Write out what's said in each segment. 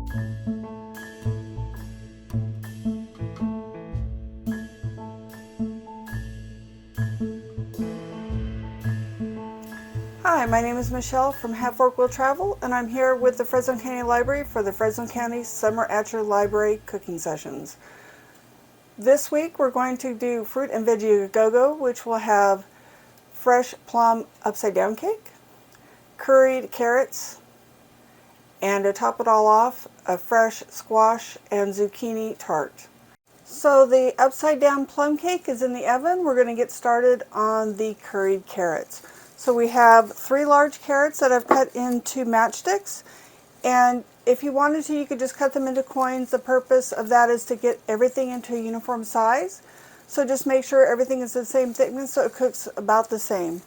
Hi, my name is Michelle from Half Fork Wheel Travel, and I'm here with the Fresno County Library for the Fresno County Summer at Your Library cooking sessions. This week we're going to do fruit and veggie go-go, which will have fresh plum upside down cake, curried carrots, and to top it all off, a fresh squash and zucchini tart. So the upside down plum cake is in the oven. We're going to get started on the curried carrots. So we have 3 large carrots that I've cut into matchsticks, and if you wanted to, you could just cut them into coins. The purpose of that is to get everything into a uniform size. So just make sure everything is the same thickness so it cooks about the same.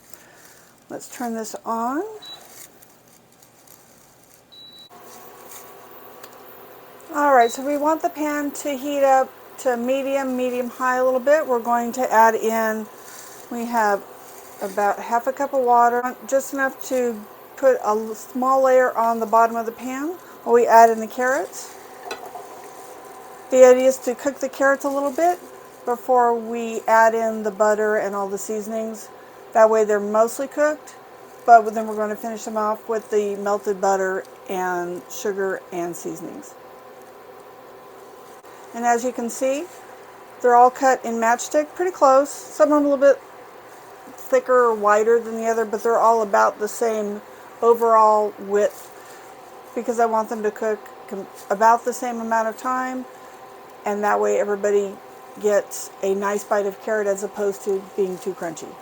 Let's turn this on. Alright, so we want the pan to heat up to medium high a little bit. We're going to add in, we have about half a cup of water, just enough to put a small layer on the bottom of the pan while we add in the carrots. The idea is to cook the carrots a little bit before we add in the butter and all the seasonings. That way they're mostly cooked, but then we're going to finish them off with the melted butter and sugar and seasonings. And as you can see, they're all cut in matchstick, pretty close. Some are a little bit thicker or wider than the other, but they're all about the same overall width because I want them to cook about the same amount of time, and that way everybody gets a nice bite of carrot as opposed to being too crunchy.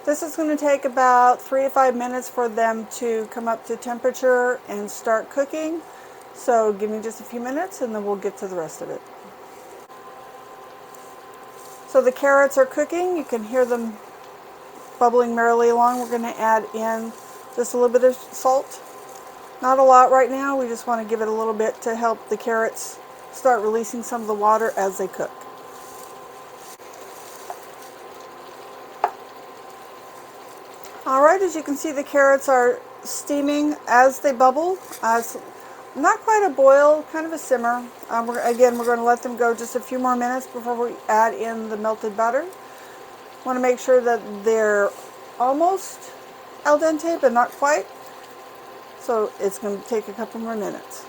This is going to take about 3 to 5 minutes for them to come up to temperature and start cooking. So give me just a few minutes and then we'll get to the rest of it. So the carrots are cooking. You can hear them bubbling merrily along. We're going to add in just a little bit of salt. Not a lot right now. We just want to give it a little bit to help the carrots start releasing some of the water as they cook. Alright, as you can see, the carrots are steaming as they bubble. It's not quite a boil, kind of a simmer. Again, we're going to let them go just a few more minutes before we add in the melted butter. Want to make sure that they're almost al dente, but not quite. So it's going to take a couple more minutes.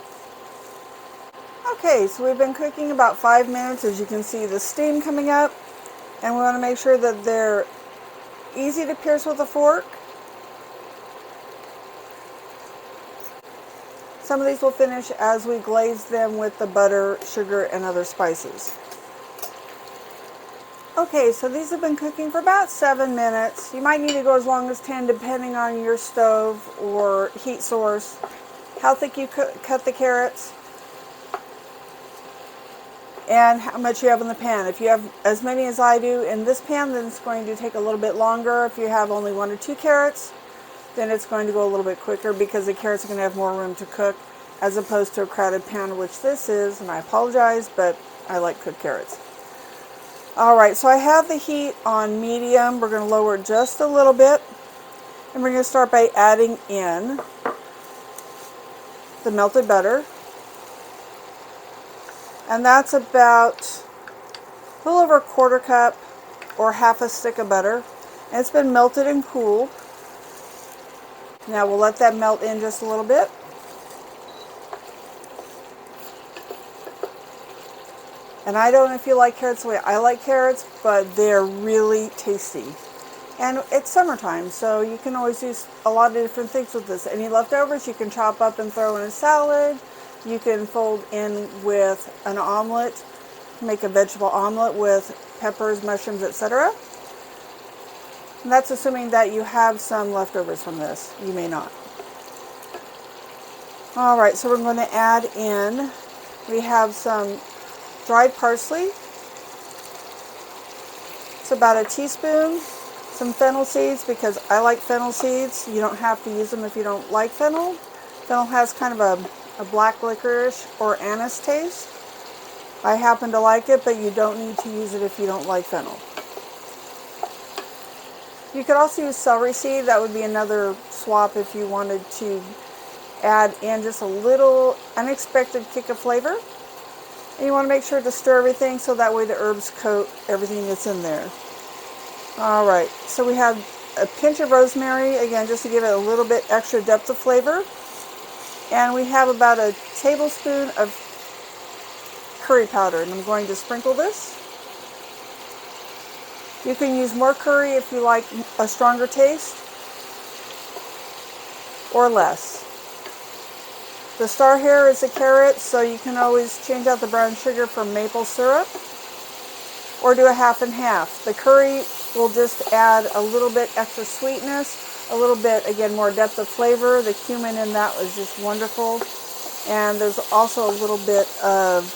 Okay, so we've been cooking about 5 minutes. As you can see, the steam coming up, and we want to make sure that they're easy to pierce with a fork. Some of these will finish as we glaze them with the butter, sugar, and other spices. Okay, so these have been cooking for about 7 minutes. You might need to go as long as 10 depending on your stove or heat source, how thick you cut the carrots, and how much you have in the pan. If you have as many as I do in this pan, then it's going to take a little bit longer. If you have only 1 or 2 carrots, then it's going to go a little bit quicker because the carrots are going to have more room to cook as opposed to a crowded pan, which this is, and I apologize, but I like cooked carrots. Alright, so I have the heat on medium. We're going to lower it just a little bit, and we're going to start by adding in the melted butter. And that's about a little over a 1/4 cup or half a stick of butter. And it's been melted and cooled. Now we'll let that melt in just a little bit. And I don't know if you like carrots the way I like carrots, but they're really tasty. And it's summertime, so you can always do a lot of different things with this. Any leftovers you can chop up and throw in a salad. You can fold in with an omelet, make a vegetable omelet with peppers, mushrooms, etc. And that's assuming that you have some leftovers from this. You may not. Alright, so we're going to add in, we have some dried parsley. It's about a teaspoon. Some fennel seeds, because I like fennel seeds. You don't have to use them if you don't like fennel. Fennel has kind of a black licorice or anise taste. I happen to like it, but you don't need to use it if you don't like fennel. You could also use celery seed. That would be another swap if you wanted to add in just a little unexpected kick of flavor. And you want to make sure to stir everything so that way the herbs coat everything that's in there. Alright, so we have a pinch of rosemary, again, just to give it a little bit extra depth of flavor. And we have about a tablespoon of curry powder, and I'm going to sprinkle this. You can use more curry if you like a stronger taste, or less. The star here is a carrot, so you can always change out the brown sugar for maple syrup, or do a half and half. The curry will just add a little bit extra sweetness, a little bit, again, more depth of flavor. The cumin in that was just wonderful. And there's also a little bit of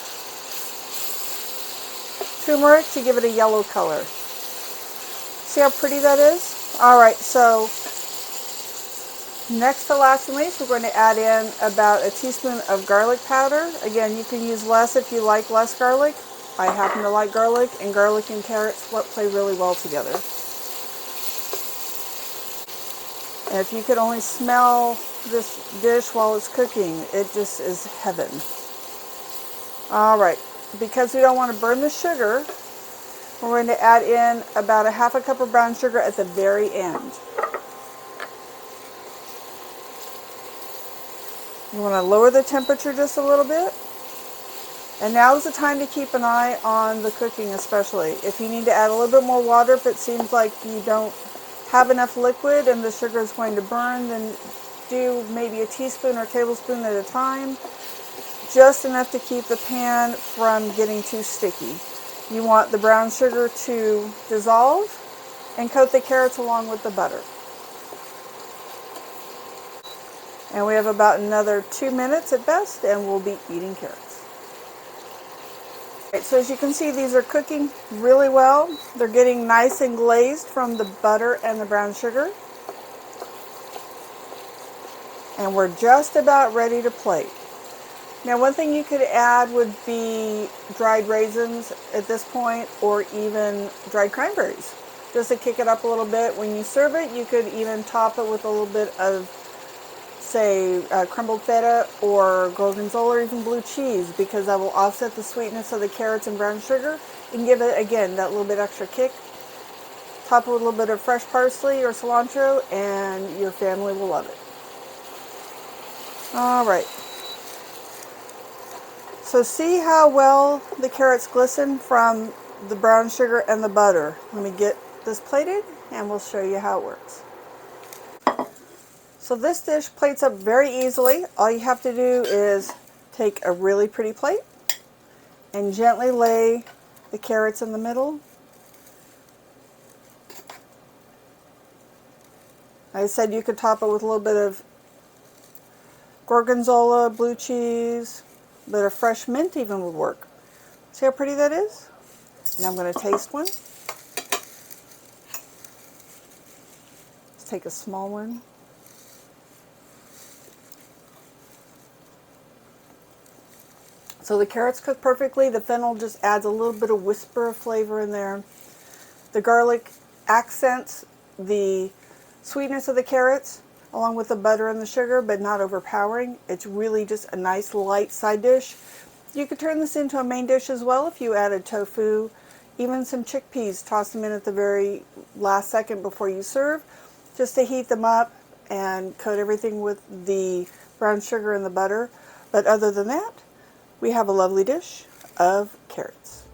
turmeric to give it a yellow color. See how pretty that is? Alright, so next to last and least, we're going to add in about a teaspoon of garlic powder. Again, you can use less if you like less garlic. I happen to like garlic, and garlic and carrots play really well together. And if you could only smell this dish while it's cooking, it just is heaven. Alright, because we don't want to burn the sugar, we're going to add in about a half a cup of brown sugar at the very end. You want to lower the temperature just a little bit. And now is the time to keep an eye on the cooking, especially. If you need to add a little bit more water, if it seems like you don't have enough liquid and the sugar is going to burn, then do maybe a teaspoon or tablespoon at a time. Just enough to keep the pan from getting too sticky. You want the brown sugar to dissolve and coat the carrots along with the butter. And we have about another 2 minutes at best, and we'll be eating carrots. Right, so as you can see, these are cooking really well. They're getting nice and glazed from the butter and the brown sugar. And we're just about ready to plate. Now, one thing you could add would be dried raisins at this point, or even dried cranberries, just to kick it up a little bit. When you serve it, you could even top it with a little bit of, say, crumbled feta or gorgonzola, or even blue cheese, because that will offset the sweetness of the carrots and brown sugar and give it, again, that little bit extra kick. Top it with a little bit of fresh parsley or cilantro, and your family will love it. Alright. So see how well the carrots glisten from the brown sugar and the butter. Let me get this plated, and we'll show you how it works. So this dish plates up very easily. All you have to do is take a really pretty plate and gently lay the carrots in the middle. Like I said, you could top it with a little bit of gorgonzola, blue cheese, a bit of fresh mint even would work. See how pretty that is? Now I'm going to taste one. Let's take a small one. So the carrots cook perfectly. The fennel just adds a little bit of whisper of flavor in there. The garlic accents the sweetness of the carrots along with the butter and the sugar, but not overpowering. It's really just a nice light side dish. You could turn this into a main dish as well if you added tofu, even some chickpeas. Toss them in at the very last second before you serve, just to heat them up and coat everything with the brown sugar and the butter. But other than that, we have a lovely dish of carrots.